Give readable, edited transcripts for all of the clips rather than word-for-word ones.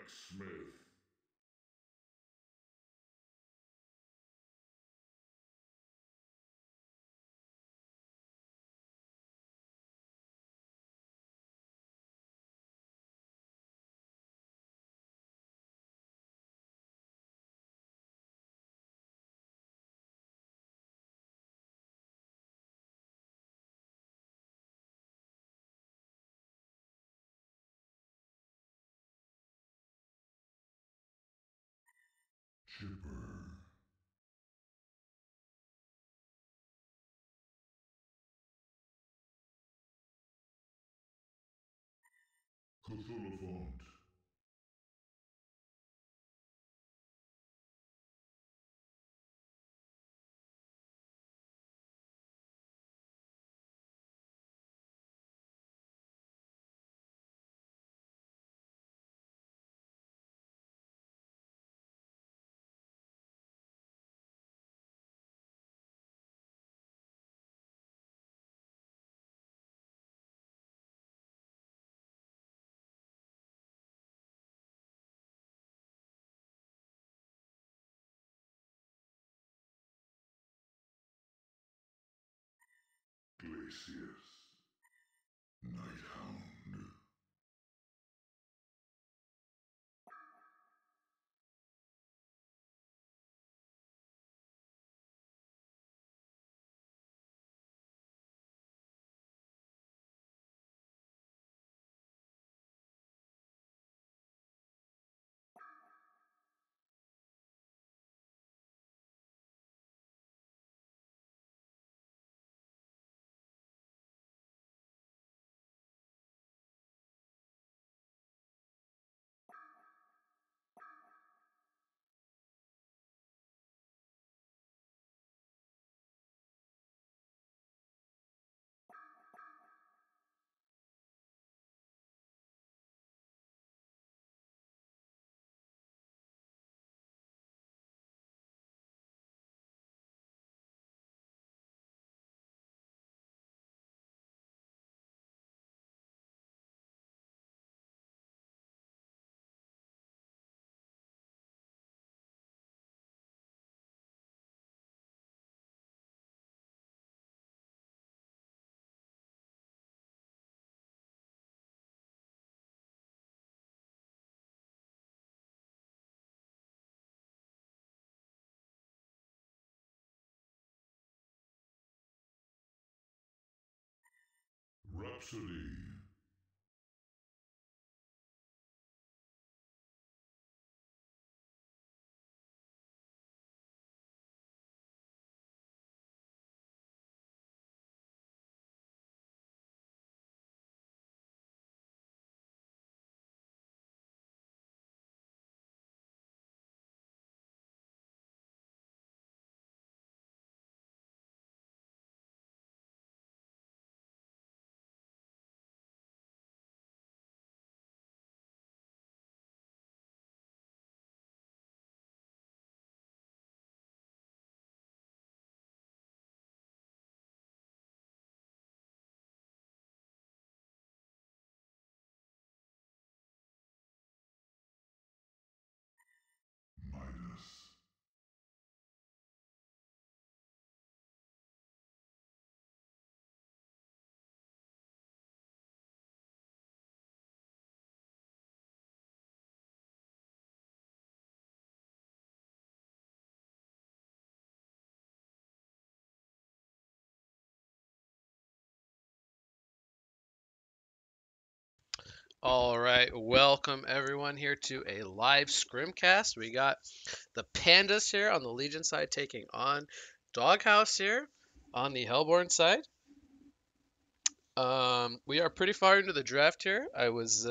Blacksmith. Chipper. Cthulhuphant. Glacius. Nighthound. Rhapsody. Midas. All right, welcome everyone here to a live Scrimcast. We got the Pandas here on the Legion side taking on Doghouse here on the Hellborn side. We are pretty far into the draft here. I was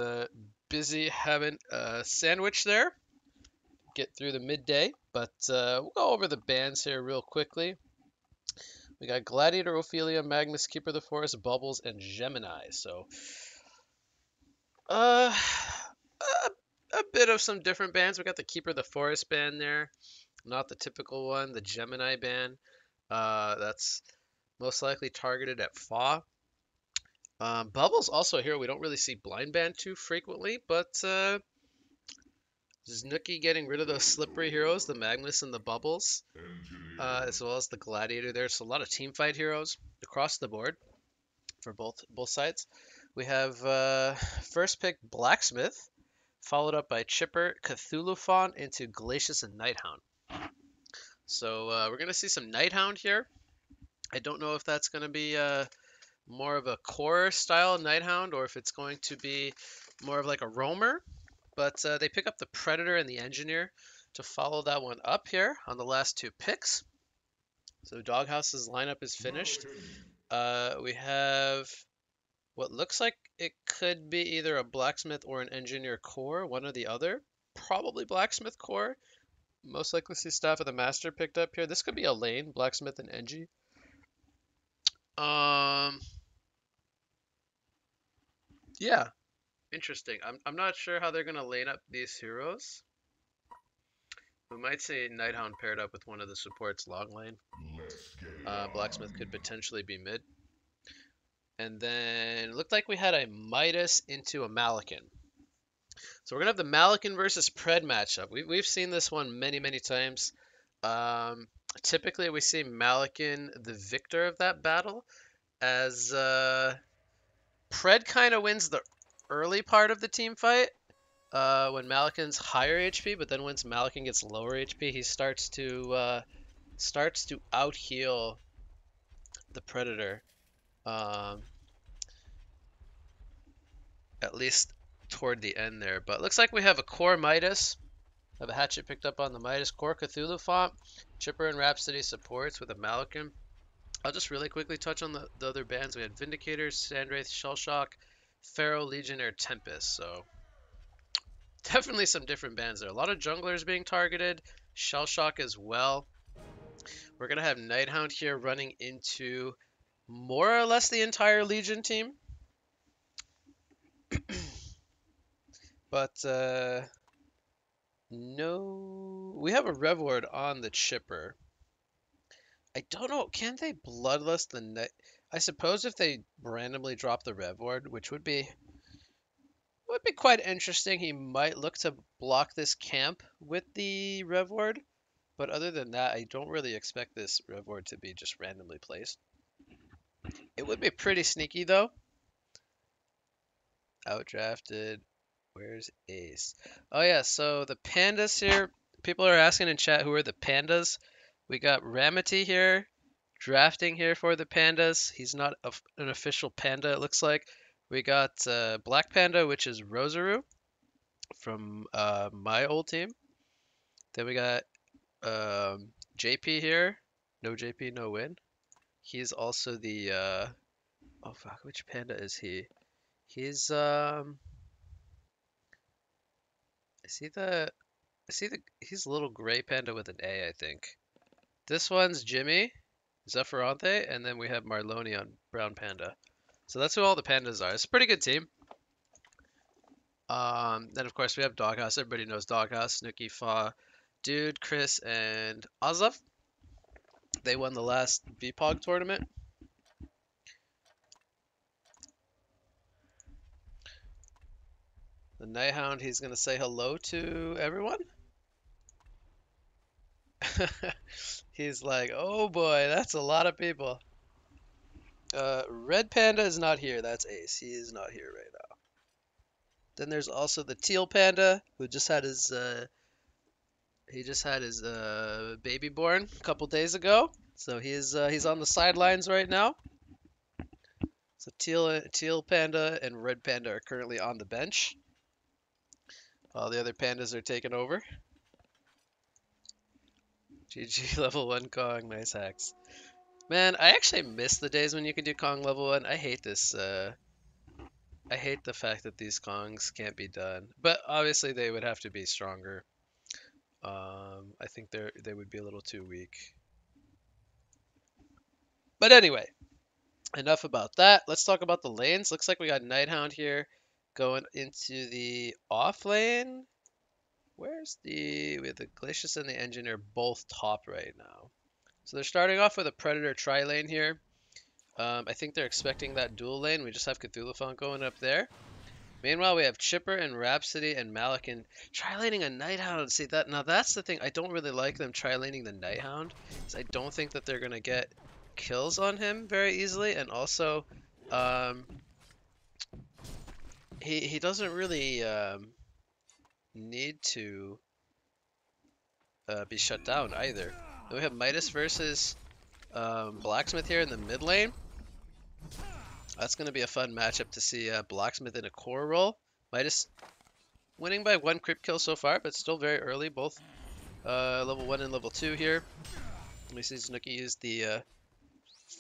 busy having a sandwich there, get through the midday, but we'll go over the bands here real quickly. We got Gladiator, Ophelia, Magnus, Keeper of the Forest, Bubbles, and Gemini. So Uh, a bit of some different bands. We got the Keeper of the Forest band there, not the typical one. The Gemini band, that's most likely targeted at Fa. Bubbles also here. We don't really see blind band too frequently, but Snooki getting rid of those slippery heroes, the Magnus and the Bubbles, Engineer. as well as the Gladiator. There's a lot of team fight heroes across the board for both sides. We have first pick Blacksmith, followed up by Chipper, Cthulhu Fawn into Glacius and Nighthound. So we're gonna see some Nighthound here. I don't know if that's gonna be more of a core style Nighthound or if it's going to be more of like a roamer. But they pick up the Predator and the Engineer to follow that one up here on the last two picks. So Doghouse's lineup is finished. We have what looks like it could be either a Blacksmith or an Engineer core, one or the other. Probably Blacksmith core. Most likely see Staff of the Master picked up here. This could be a lane, Blacksmith and Engie. Yeah, interesting. I'm not sure how they're gonna lane up these heroes. We might see Nighthound paired up with one of the supports long lane. Let's get it on. Blacksmith could potentially be mid. And then it looked like we had a Midas into a Malakin. So we're gonna have the Malakin versus Pred matchup. We've seen this one many times. Typically we see Malakin the victor of that battle, as Pred kind of wins the early part of the team fight when Malakin's higher HP, but then once Malakin gets lower HP, he starts to out heal the Predator. At least toward the end there. But looks like we have a core Midas. Have a hatchet picked up on the Midas core Cthulhu font. Chipper and Rhapsody supports with a Malakin. I'll just really quickly touch on the other bands. We had Vindicators, Sandwraith, Shellshock, Pharaoh, Legionnaire, Tempest. So definitely some different bands there. A lot of junglers being targeted. Shellshock as well. We're going to have Nighthound here running into more or less the entire Legion team. But no, we have a Rev Ward on the Chipper. I don't know. Can they Bloodlust the net? I suppose if they randomly drop the Rev Ward, which would be quite interesting. He might look to block this camp with the Rev Ward. But other than that, I don't really expect this Rev Ward to be just randomly placed. It would be pretty sneaky though. Outdrafted. Where's Ace? Oh yeah, so the Pandas here. People are asking in chat who are the Pandas. We got Ramity here, drafting here for the Pandas. He's not an official Panda, it looks like. We got Black Panda, which is Rosaru from my old team. Then we got JP here. No JP, no win. He's also the oh fuck, which panda is he? He's he's a little gray panda with an A, I think. This one's Jimmy, Zephyronte, and then we have Marloni on brown panda. So that's who all the pandas are. It's a pretty good team. Then of course we have Doghouse. Everybody knows Doghouse. Snooki, Fa, Dude, Chris, and Azov. They won the last VPOG tournament. The Nighthound, he's gonna say hello to everyone. He's like, oh boy, that's a lot of people. Red Panda is not here. That's Ace. He is not here right now. Then there's also the Teal Panda, who just had his baby born a couple days ago. So he's on the sidelines right now. So Teal Panda and Red Panda are currently on the bench. All the other pandas are taking over. GG level 1 Kong, nice hacks. Man, I actually miss the days when you could do Kong level 1. I hate this. I hate the fact that these Kongs can't be done. But obviously they would have to be stronger. I think they would be a little too weak. But anyway, enough about that. Let's talk about the lanes. Looks like we got Nighthound here going into the off lane. We have the Glacius and the Engineer both top right now. So they're starting off with a Predator tri-lane here. I think they're expecting that dual lane. We just have Cthulhu Font going up there. Meanwhile, we have Chipper and Rhapsody and Malikan tri-laning a Nighthound. See that now that's the thing. I don't really like them tri-laning the Nighthound, because I don't think that they're gonna get kills on him very easily, and also um, he doesn't really need to be shut down either. Then we have Midas versus Blacksmith here in the mid lane. That's going to be a fun matchup to see Blacksmith in a core role. Midas winning by 1 creep kill so far, but still very early. Both level 1 and level 2 here. We see Snooki use the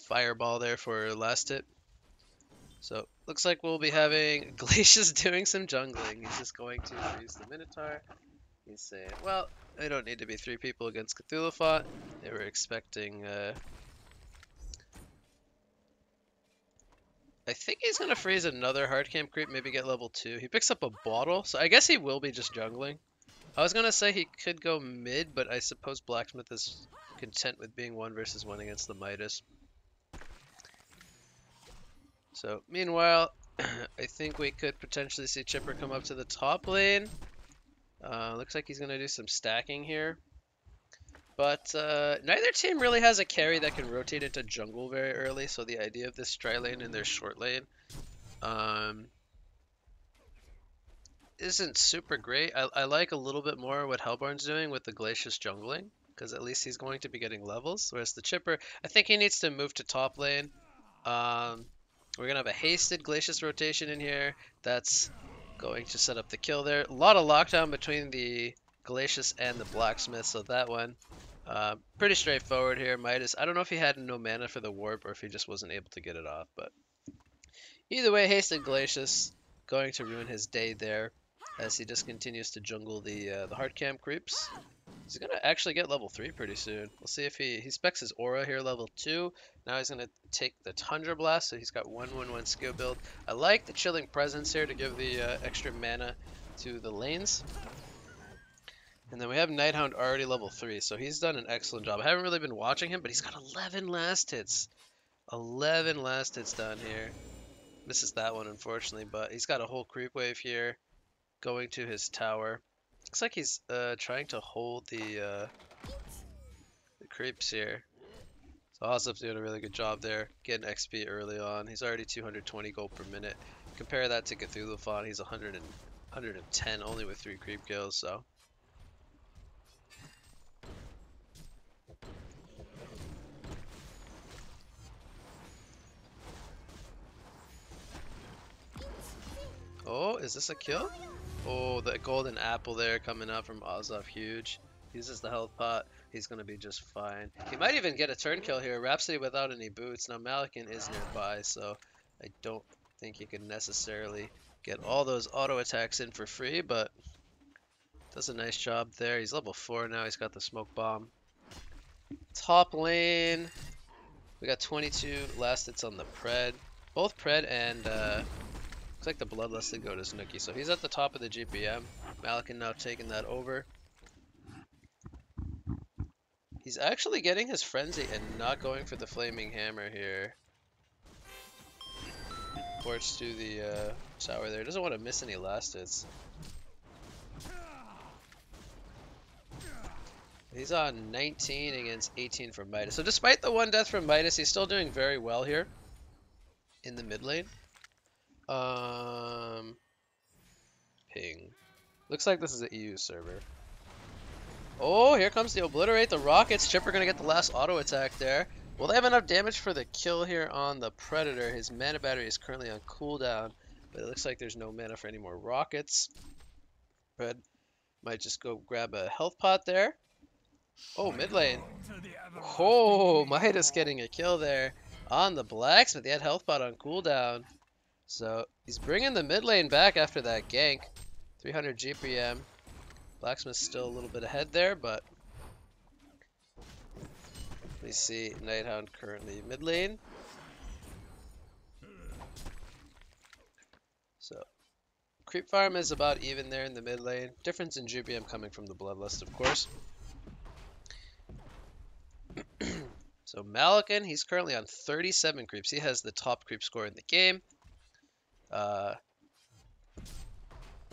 fireball there for last hit. So looks like we'll be having Glacius doing some jungling. He's just going to use the Minotaur. He's saying, well, I don't need to be 3 people against Cthulhu. They were expecting I think he's gonna freeze another hard camp creep, maybe get level 2. He picks up a bottle, so I guess he will be just jungling. I was gonna say he could go mid, but I suppose Blacksmith is content with being 1 versus 1 against the Midas. So, meanwhile, I think we could potentially see Chipper come up to the top lane. Looks like he's gonna do some stacking here. But neither team really has a carry that can rotate into jungle very early, so the idea of this tri lane in their short lane isn't super great. I like a little bit more what Hellborn's doing with the Glacius jungling, because at least he's going to be getting levels, whereas the Chipper, I think he needs to move to top lane. We're going to have a hasted Glacius rotation in here. That's going to set up the kill there. A lot of lockdown between the Glacius and the Blacksmith, so that one pretty straightforward here. Midas, I don't know if he had no mana for the warp or if he just wasn't able to get it off, but either way, hasted Glacius going to ruin his day there as he just continues to jungle the hard camp creeps. He's gonna actually get level 3 pretty soon. We'll see if he specs his aura here, level 2. Now he's gonna take the Tundra Blast, so he's got 1/1/1 skill build. I like the Chilling Presence here to give the extra mana to the lanes. And then we have Nighthound already level 3, so he's done an excellent job. I haven't really been watching him, but he's got 11 last hits. 11 last hits down here. Misses that one, unfortunately, but he's got a whole creep wave here going to his tower. Looks like he's trying to hold the creeps here. So Ozlip's doing a really good job there, getting XP early on. He's already 220 gold per minute. Compare that to Cthulhu, he's 110 only with 3 creep kills, so. Oh, is this a kill? Oh, the golden apple there coming out from Ozlip, huge. Uses the health pot, he's going to be just fine. He might even get a turn kill here. Rhapsody without any boots. Now Malikan is nearby, so I don't think he can necessarily get all those auto attacks in for free, but does a nice job there. He's level 4 now, he's got the smoke bomb. Top lane, we got 22 last hits on the Pred. Both Pred and looks like the Bloodlusted go to Snooki, so he's at the top of the GPM. Malikan now taking that over. He's actually getting his Frenzy and not going for the Flaming Hammer here. Ports to the tower there. Doesn't want to miss any last hits. He's on 19 against 18 from Midas. So despite the 1 death from Midas, he's still doing very well here in the mid lane. Ping. Looks like this is an EU server. Oh, here comes the Obliterate, the Rockets. Chipper gonna get the last auto attack there. Will they have enough damage for the kill here on the Predator? His mana battery is currently on cooldown, but it looks like there's no mana for any more Rockets. Pred might just go grab a health pot there. Oh, mid lane. Oh, Midas getting a kill there on the Blacksmith. He had health pot on cooldown. So he's bringing the mid lane back after that gank. 300 GPM. Blacksmith's still a little bit ahead there, but we see Nighthound currently mid lane. So creep farm is about even there in the mid lane. Difference in GPM coming from the Bloodlust, of course. So Malikan, he's currently on 37 creeps. He has the top creep score in the game.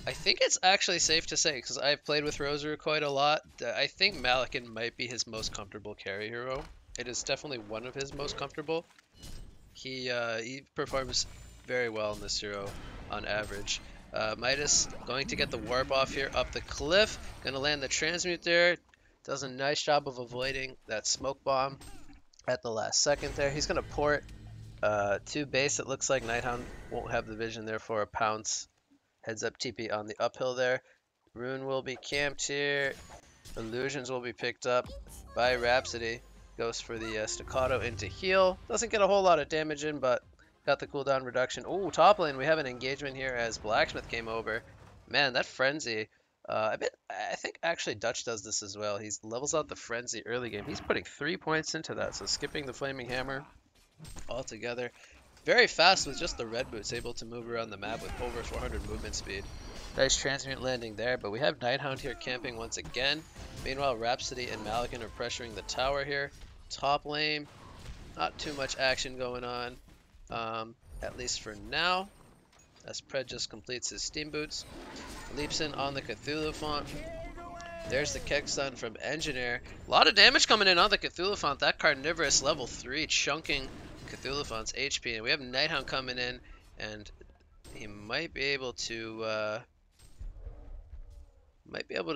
I think it's actually safe to say, because I've played with Rosaru quite a lot, that I think Malakin might be his most comfortable carry hero. It is definitely one of his most comfortable. He performs very well in this hero on average. Midas going to get the warp off here up the cliff. Gonna land the transmute there. Does a nice job of avoiding that smoke bomb at the last second there. He's gonna port to base. It looks like Nighthound won't have the vision there for a pounce. Heads up TP on the uphill there. Rune will be camped here. Illusions will be picked up by Rhapsody. Goes for the staccato into heal. Doesn't get a whole lot of damage in, but got the cooldown reduction. Ooh, top lane, we have an engagement here as Blacksmith came over. Man, that Frenzy. I think actually Dutch does this as well. He levels out the Frenzy early game. He's putting 3 points into that, so skipping the Flaming Hammer altogether. Very fast with just the red boots, able to move around the map with over 400 movement speed. Nice transmute landing there, but we have Nighthound here camping once again. Meanwhile, Rhapsody and Malakin are pressuring the tower here. Top lane, not too much action going on, at least for now. As Pred just completes his steam boots. Leaps in on the Cthulhu font. There's the Keg Stun from Engineer. A lot of damage coming in on the Cthulhu font. That Carnivorous level 3 chunking Cthulhu font's HP. And we have Nighthound coming in, and he might be able to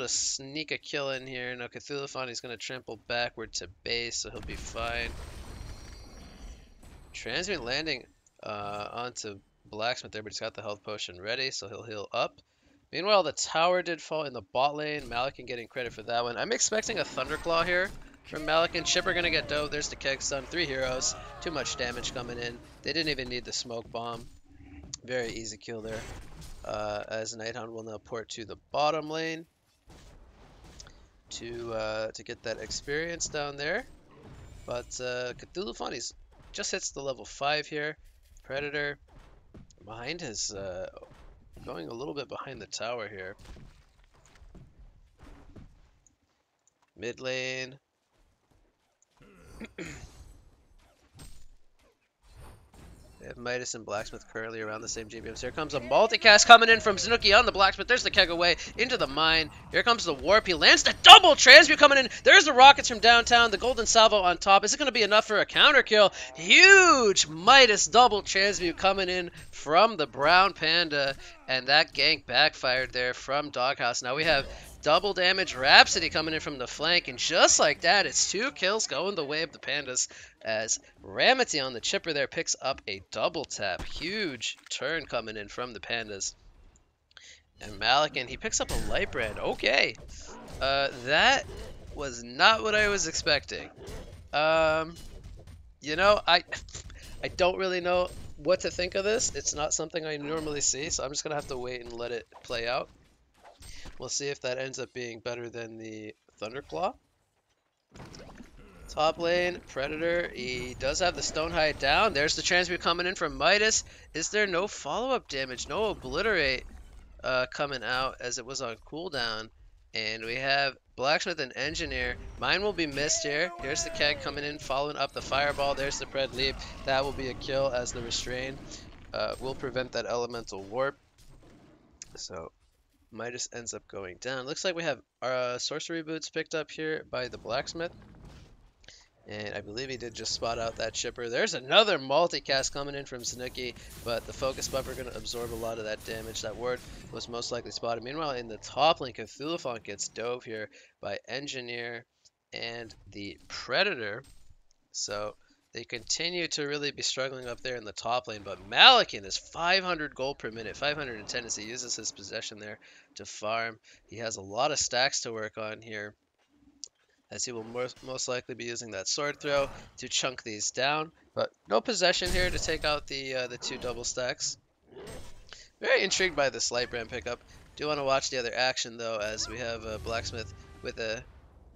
sneak a kill in here. No, Cthulhu font, he's going to trample backward to base, so he'll be fine. Transmute landing onto Blacksmith there, but he's got the health potion ready, so he'll heal up. Meanwhile, the tower did fall in the bot lane. Malakin getting credit for that one. I'm expecting a Thunderclaw here from Malakin. Chipper gonna get dove. There's the Keg Stun. 3 heroes. Too much damage coming in. They didn't even need the smoke bomb. Very easy kill there. As Nighthound will now port to the bottom lane to get that experience down there. But Cthulhu Font, he's just hits the level 5 here. Predator behind his going a little bit behind the tower here. Mid lane. They have Midas and Blacksmith currently around the same GBMs. Here comes a multicast coming in from Zanuki on the Blacksmith. There's the keg away into the mine. Here comes the warp. He lands the double transmute coming in. There's the rockets from downtown. The golden salvo on top. Is it going to be enough for a counter kill? Huge Midas double transmute coming in from the brown panda. And that gank backfired there from Doghouse. Now we have double damage Rhapsody coming in from the flank, and just like that, it's 2 kills going the way of the Pandas as Ramity on the chipper there picks up a double tap. Huge turn coming in from the Pandas. And Malakin, he picks up a light brand. Okay, that was not what I was expecting. You know, I don't really know what to think of this. It's not something I normally see, so I'm just gonna have to wait and let it play out. We'll see if that ends up being better than the Thunderclaw. Top lane, Predator, he does have the Stonehide down. There's the transmute coming in from Midas. Is there no follow-up damage? No Obliterate coming out as it was on cooldown. And we have Blacksmith and Engineer. Mine will be missed here. Here's the Keg coming in, following up the Fireball. There's the Pred Leap. That will be a kill as the Restrain will prevent that Elemental Warp. So Midas ends up going down. Looks like we have our sorcery boots picked up here by the Blacksmith. And I believe he did just spot out that chipper. There's another multicast coming in from Zanuki, but the focus buffer going to absorb a lot of that damage. That ward was most likely spotted. Meanwhile, in the top lane, Cthulhu Font gets dove here by Engineer and the Predator. So they continue to really be struggling up there in the top lane, but Malakin is 500 gold per minute, 510 as he uses his possession there to farm. He has a lot of stacks to work on here, as he will most likely be using that sword throw to chunk these down, but no possession here to take out the 2 double stacks. Very intrigued by this light brand pickup. Do want to watch the other action though, as we have a Blacksmith with a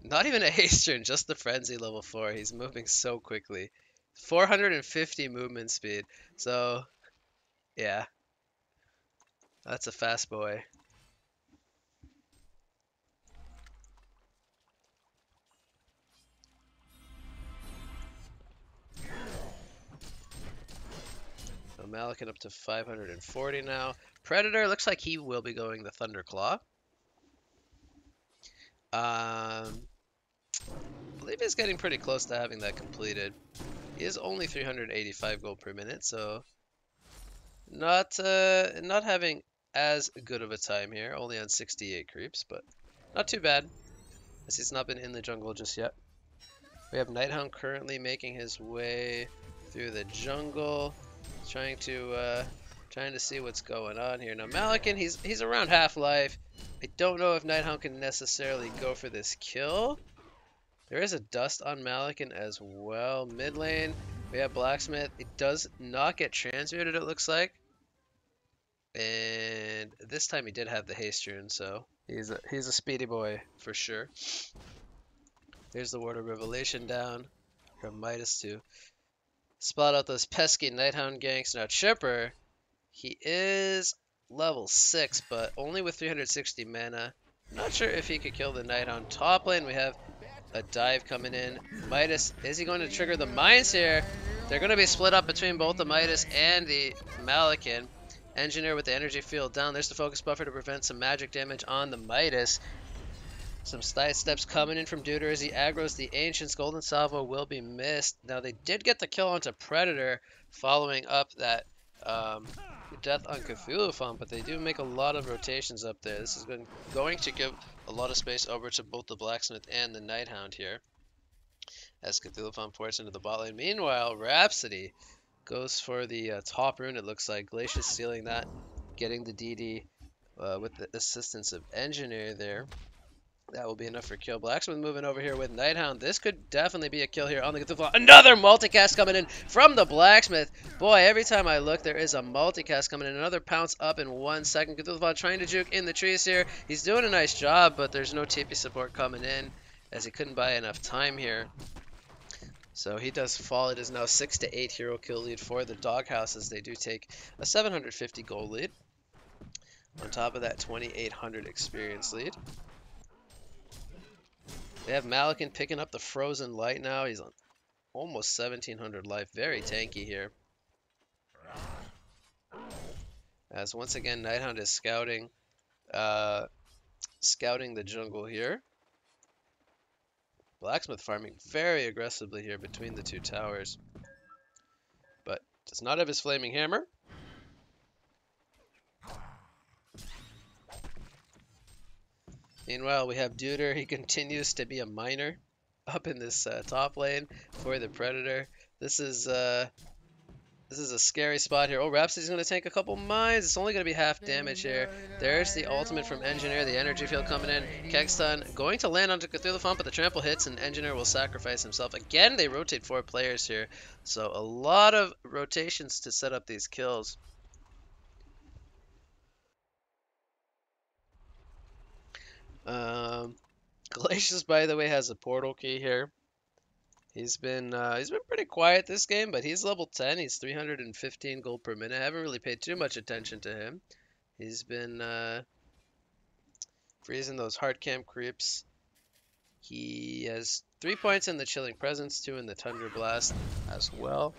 not even a haste turn, just the frenzy level 4. He's moving so quickly. 450 movement speed. So, yeah. That's a fast boy. So Malakin up to 540 now. Predator looks like he will be going the Thunderclaw. I believe he's getting pretty close to having that completed. He is only 385 gold per minute, so not having as good of a time here. Only on 68 creeps, but not too bad, as he's not been in the jungle just yet. We have Nighthound currently making his way through the jungle, trying to see what's going on here. Now Malikan, he's around half life. I don't know if Nighthound can necessarily go for this kill. There is a dust on Malikan as well. Mid lane, we have Blacksmith. It does not get transmuted, it looks like. And this time he did have the haste rune, so he's a speedy boy for sure. There's the Word of Revelation down from Midas to spot out those pesky Nighthound ganks. Now Chipper, he is level 6, but only with 360 mana. Not sure if he could kill the Nighthound. Top lane, we have a dive coming in. Midas, is he going to trigger the mines here? They're going to be split up between both the Midas and the Malikan. Engineer with the energy field down. There's the focus buffer to prevent some magic damage on the Midas. Some side steps coming in from Deuter as he aggroes the Ancients. Golden Salvo will be missed. Now they did get the kill onto Predator following up that death on Cthulhu, but they do make a lot of rotations up there. This is going to give a lot of space over to both the Blacksmith and the Nighthound here, as Cthulhu ports into the bot lane. Meanwhile, Rhapsody goes for the top rune. It looks like Glacius stealing that, getting the DD with the assistance of Engineer there. That will be enough for kill. Blacksmith moving over here with Nighthound. This could definitely be a kill here on the Cthulhu. Another multicast coming in from the Blacksmith. Boy, every time I look, there is a multicast coming in. Another pounce up in 1 second. Cthulhu trying to juke in the trees here. He's doing a nice job, but there's no TP support coming in, as he couldn't buy enough time here. So he does fall. It is now 6 to 8 hero kill lead for the Doghouse, as they do take a 750 gold lead. On top of that, 2,800 experience lead. We have Malikan picking up the Frozen Light now. He's on almost 1,700 life. Very tanky here. As once again, Nighthound is scouting the jungle here. Blacksmith farming very aggressively here between the two towers, but does not have his Flaming Hammer. Meanwhile, we have Deuter. He continues to be a miner up in this top lane for the Predator. This is a scary spot here. Oh, Rhapsody's going to tank a couple mines. It's only going to be half damage here. There's the ultimate from Engineer. The energy field coming in. Kegstun going to land onto Cthulhu, but the trample hits, and Engineer will sacrifice himself. Again, they rotate 4 players here, so a lot of rotations to set up these kills. Glacius, by the way, has a portal key here. He's been pretty quiet this game, but he's level 10. He's 315 gold per minute. I haven't really paid too much attention to him. He's been freezing those hard camp creeps. He has 3 points in the Chilling Presence, 2 in the Tundra Blast as well.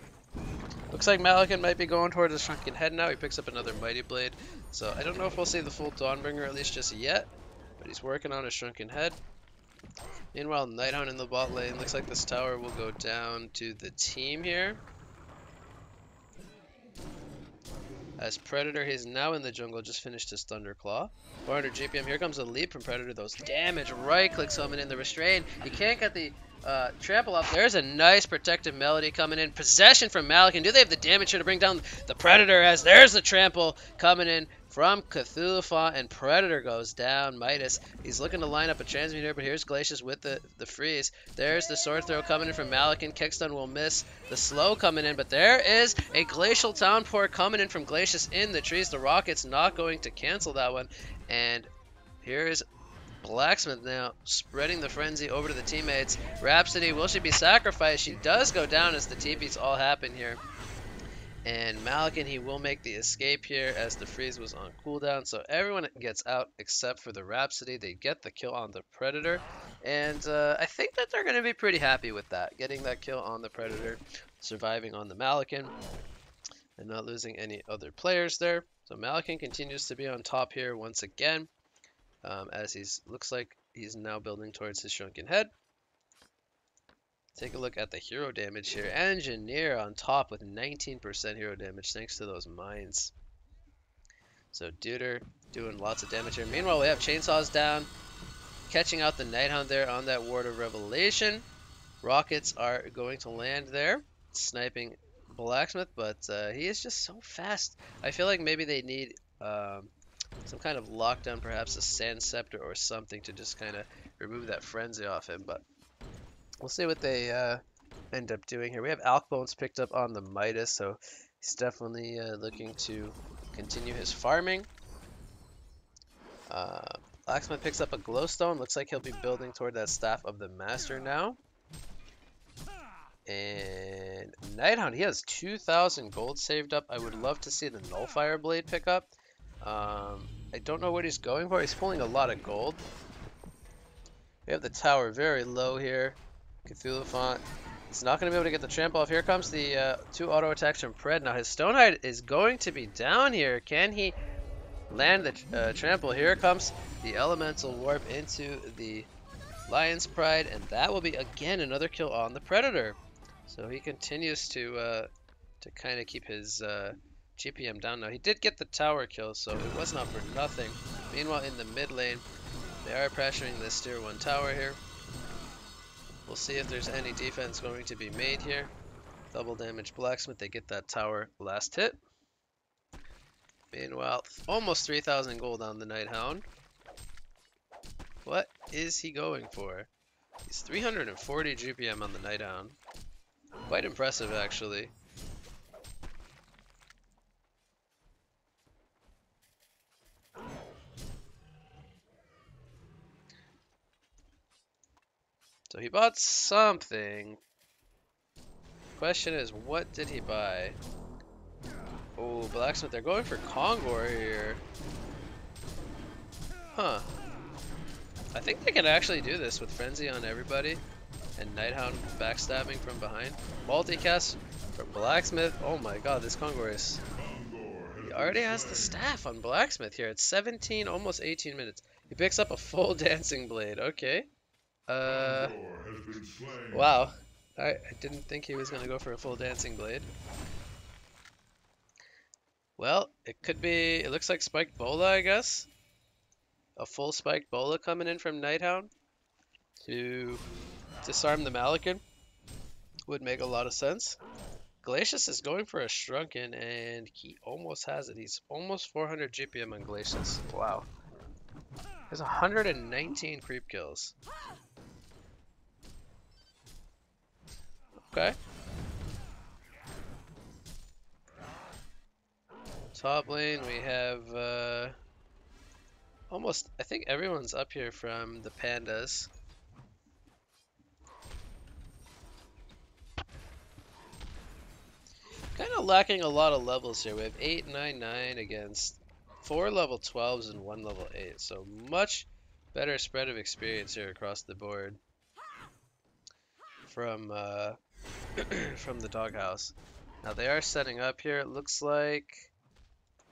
Looks like Malikan might be going towards the Shrunken Head now. He picks up another Mighty Blade. So I don't know if we'll see the full Dawnbringer at least just yet, but he's working on a Shrunken Head. Meanwhile, Nighthound in the bot lane. Looks like this tower will go down to the team here. As Predator, he's now in the jungle, just finished his Thunderclaw. 400 GPM. Here comes a leap from Predator. Those damage right clicks coming in. The restrain. He can't get the trample off. There's a nice protective melody coming in. Possession from Malikan. Do they have the damage here to bring down the Predator? As there's the trample coming in from Cthulhu, and Predator goes down. Midas, he's looking to line up a transmute here, but here's Glacius with the freeze. There's the sword throw coming in from Malikan. Kegstun will miss. The slow coming in, but there is a glacial downpour coming in from Glacius in the trees. The rocket's not going to cancel that one, and here's Blacksmith now spreading the frenzy over to the teammates. Rhapsody, will she be sacrificed? She does go down as the TPs all happen here. And Malikan, he will make the escape here as the freeze was on cooldown. So everyone gets out except for the Rhapsody. They get the kill on the Predator. And I think that they're going to be pretty happy with that. Getting that kill on the Predator, surviving on the Malikan, and not losing any other players there. So Malakin continues to be on top here once again, as looks like he's now building towards his shrunken head. Take a look at the hero damage here. Engineer on top with 19% hero damage thanks to those mines. So Deuter doing lots of damage here. Meanwhile, we have chainsaws down, catching out the Nighthound there on that Ward of Revelation. Rockets are going to land there, sniping Blacksmith, but he is just so fast. I feel like maybe they need some kind of lockdown, perhaps a Sand Scepter or something to just kind of remove that frenzy off him, but we'll see what they end up doing here. We have Alk Bones picked up on the Midas, so he's definitely looking to continue his farming. Blacksmith picks up a Glowstone. Looks like he'll be building toward that Staff of the Master now. And Nighthound, he has 2,000 gold saved up. I would love to see the Nullfire Blade pick up. I don't know what he's going for. He's pulling a lot of gold. We have the tower very low here. Cthulhu Font. He's not going to be able to get the trample off. Here comes the 2 auto attacks from Pred. Now his Stonehide is going to be down here. Can he land the trample? Here comes the Elemental Warp into the Lion's Pride, and that will be again another kill on the Predator. So he continues to kind of keep his GPM down. Now he did get the tower kill, so it was not for nothing. Meanwhile, in the mid lane, they are pressuring this tier 1 tower here. We'll see if there's any defense going to be made here. Double damage Blacksmith, they get that tower last hit. Meanwhile, almost 3,000 gold on the Nighthound. What is he going for? He's 340 GPM on the Nighthound. Quite impressive, actually. So he bought something. Question is, what did he buy? Oh, Blacksmith, they're going for Kongor here. Huh. I think they can actually do this with Frenzy on everybody. And Nighthound backstabbing from behind. Multicast from Blacksmith. Oh my god, this Kongor is... He already has the staff on Blacksmith here. It's 17, almost 18 minutes. He picks up a full Dancing Blade. Okay. Wow. I didn't think he was going to go for a full Dancing Blade. Well, it could be... It looks like Spiked Bola, I guess. A full Spiked Bola coming in from Nighthound to disarm the Malakin. Would make a lot of sense. Glacius is going for a Shrunken, and he almost has it. He's almost 400 GPM on Glacius. Wow. There's 119 creep kills. Okay. Top lane, we have almost, I think everyone's up here from the Pandas. Kind of lacking a lot of levels here. We have 8, 9, 9 against 4 level 12s and 1 level 8. So much better spread of experience here across the board from from the Doghouse. Now they are setting up here. It looks like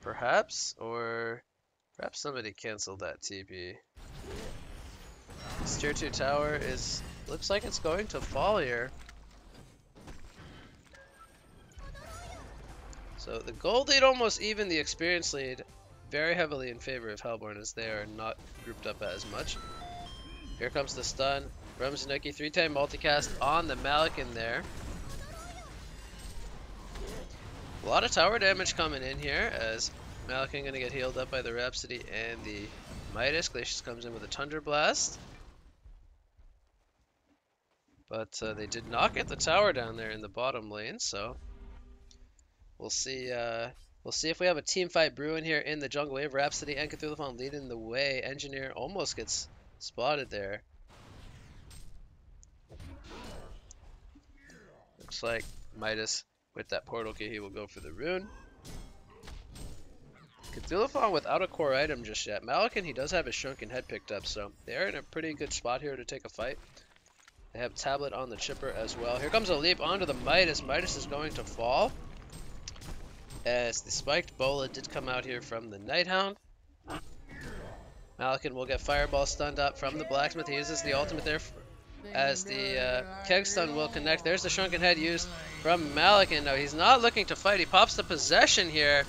perhaps somebody canceled that TP. This tier 2 tower is looks like it's going to fall here. So the gold lead almost even, the experience lead very heavily in favor of Hellborn, as they are not grouped up as much. Here comes the stun. Rumsnuki 3-time multicast on the Malakin there. A lot of tower damage coming in here, as Malakin gonna get healed up by the Rhapsody and the Midas. Glacius comes in with a Thunder Blast. But they did not get the tower down there in the bottom lane, so we'll see if we have a team fight brewing here in the jungle. We have Rhapsody and Cthulhu leading the way. Engineer almost gets spotted there. Looks like Midas with that portal key, he will go for the rune. Cthulhu without a core item just yet. Malakin, he does have his Shrunken Head picked up, so they're in a pretty good spot here to take a fight. They have Tablet on the Chipper as well. Here comes a leap onto the Midas. Midas is going to fall. as the spiked bola did come out here from the Nighthound. Malakin will get fireball stunned up from the blacksmith. He uses the ultimate there as the keg stun will connect. There's the shrunken head used from Malakin. Now he's not looking to fight. He pops the possession here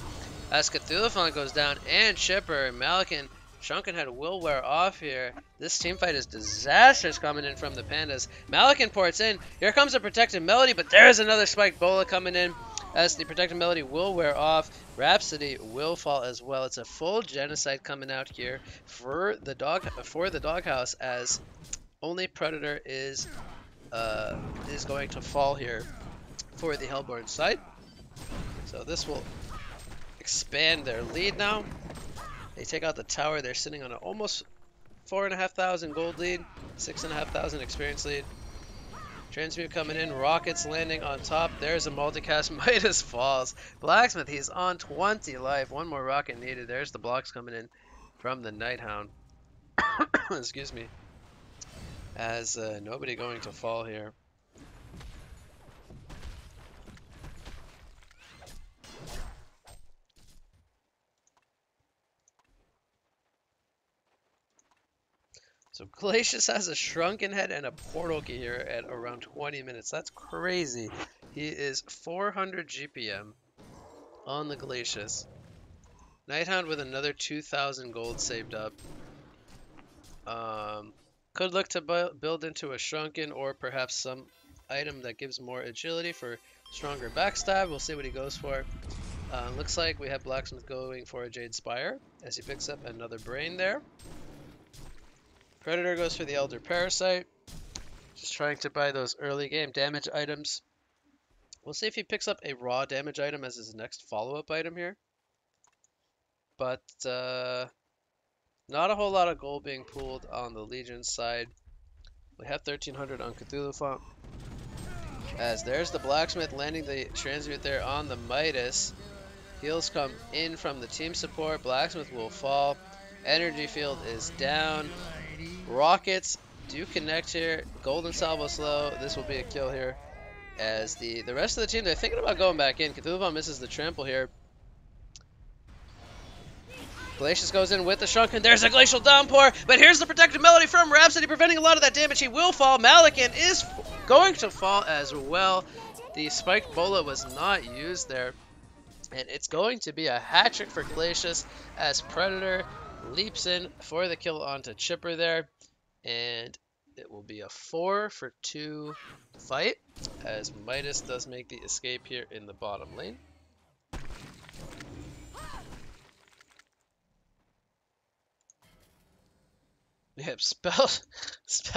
as Cthulhuphon goes down and Chipper. Malakin, shrunken head will wear off here. This team fight is disastrous coming in from the Pandas. Malakin ports in. Here comes a protected melody, but there's another spiked bola coming in as the protected melody will wear off. Rhapsody will fall as well. It's a full genocide coming out here for the doghouse as only Predator is going to fall here for the Hellborn side. So this will expand their lead now. They take out the tower. They're sitting on an almost 4,500 gold lead, 6,500 experience lead. Transmute coming in, rockets landing on top. There's a multicast. Midas falls. Blacksmith, he's on 20 life. One more rocket needed. There's the blocks coming in from the Nighthound. Excuse me. As nobody going to fall here. So Glacius has a shrunken head and a portal key here at around 20 minutes. That's crazy. He is 400 GPM on the Glacius. Nighthound with another 2,000 gold saved up. Could look to build into a shrunken or perhaps some item that gives more agility for stronger backstab. We'll see what he goes for. Looks like we have Blacksmith going for a Jade Spire as he picks up another brain there. Predator goes for the Elder Parasite. Just trying to buy those early game damage items. We'll see if he picks up a raw damage item as his next follow-up item here. But not a whole lot of gold being pooled on the Legion side. We have 1,300 on Cthulhuphon. As there's the Blacksmith landing the transmute there on the Midas. Heals come in from the team support. Blacksmith will fall. Energy field is down. Rockets do connect here. Golden Salvo slow. This will be a kill here. As the rest of the team, they're thinking about going back in. Cthulhuphon misses the trample here. Glacius goes in with the shrunken. There's a glacial downpour, but here's the protected melody from Rhapsody, preventing a lot of that damage. He will fall. Malakin is going to fall as well. The spiked bola was not used there, and it's going to be a hat trick for Glacius as Predator leaps in for the kill onto Chipper there, and it will be a 4-for-2 fight as Midas does make the escape here in the bottom lane. Yep, spell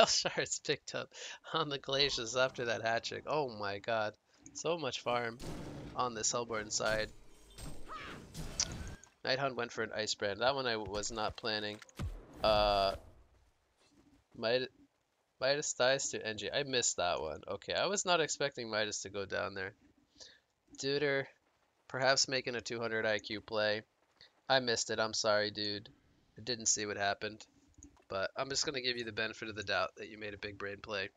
shards picked up on the Glacius after that hat trick. Oh my god, so much farm on this Hellborn side. Nighthound went for an Ice Brand. That one I was not planning. Midas dies to NG. I missed that one. Okay, I was not expecting Midas to go down there. Duder, perhaps making a 200 IQ play. I missed it. I'm sorry, dude. I didn't see what happened. But I'm just going to give you the benefit of the doubt that you made a big brain play.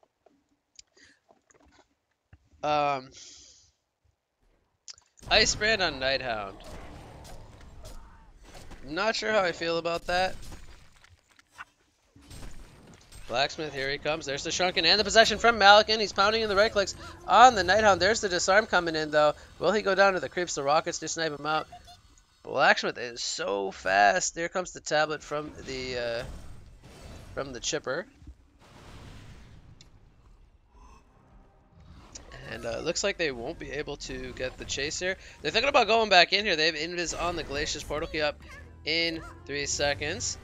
Ice Brand on Nighthound. Not sure how I feel about that. Blacksmith, here he comes. There's the Shrunken and the possession from Malakin. He's pounding in the right clicks on the Nighthound. There's the disarm coming in, though. Will he go down to the creeps? The rockets to snipe him out. Blacksmith is so fast. There comes the tablet from the Chipper. And it looks like they won't be able to get the chase here. They're thinking about going back in here. They have Invis on the Glacius. Portal key up in 3 seconds.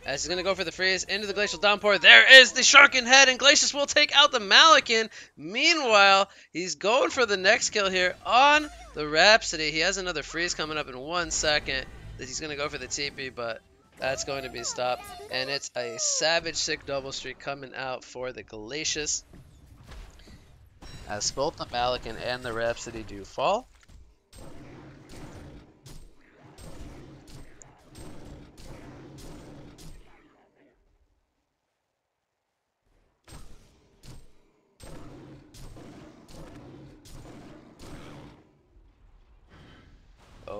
As he's going to go for the freeze into the Glacial Downpour. There is the Sharken Head, and Glacius will take out the Malakin. Meanwhile, he's going for the next kill here on the Rhapsody. He has another freeze coming up in 1 second. He's going to go for the TP, but that's going to be stopped. And it's a Savage Sick double streak coming out for the Glacius, as both the Malakin and the Rhapsody do fall.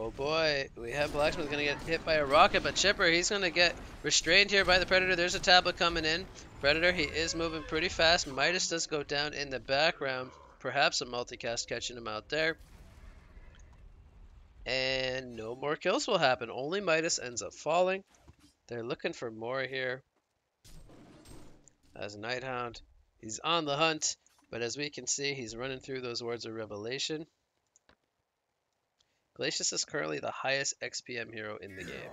Oh boy, we have Blacksmith gonna get hit by a rocket, but Chipper, he's gonna get restrained here by the Predator. There's a tablet coming in. Predator, he is moving pretty fast. Midas does go down in the background. Perhaps a multicast catching him out there. And no more kills will happen. Only Midas ends up falling. They're looking for more here. As Nighthound, he's on the hunt, but as we can see, he's running through those words of revelation. Glacius is currently the highest XPM hero in the game.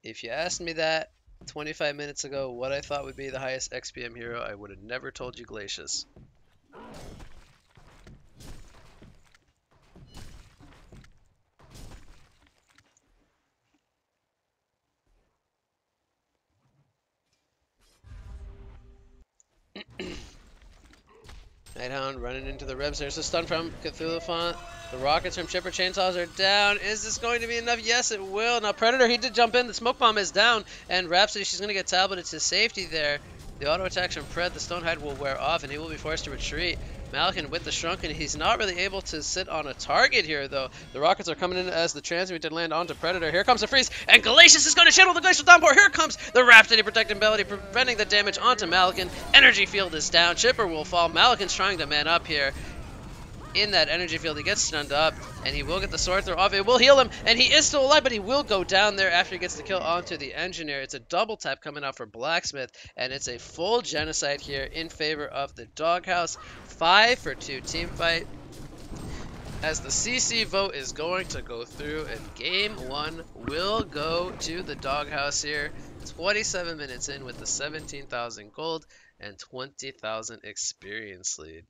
If you asked me that 25 minutes ago, what I thought would be the highest XPM hero, I would have never told you Glacius. Nighthound running into the Rebs. There's a stun from Cthulhu Font. The rockets from Chipper Chainsaws are down. Is this going to be enough? Yes, it will. Now, Predator, he did jump in. The smoke bomb is down. And Rhapsody, she's going to get tableted to safety there. The auto attacks from Pred, the Stonehide will wear off, and he will be forced to retreat. Malkin with the Shrunken, he's not really able to sit on a target here, though. The rockets are coming in as the transmute to land onto Predator. Here comes the freeze, and Glacius is going to channel the glacial downpour. Here comes the Rhapsody protecting ability, preventing the damage onto Malkin. Energy field is down. Chipper will fall. Malkin's trying to man up here. In that energy field, he gets stunned up, and he will get the sword throw off. It will heal him, and he is still alive, but he will go down there after he gets the kill onto the engineer. It's a double tap coming out for Blacksmith, and it's a full genocide here in favor of the Doghouse. 5-for-2 team fight, as the CC vote is going to go through, and game 1 will go to the Doghouse here. 27 minutes in with the 17,000 gold and 20,000 experience lead.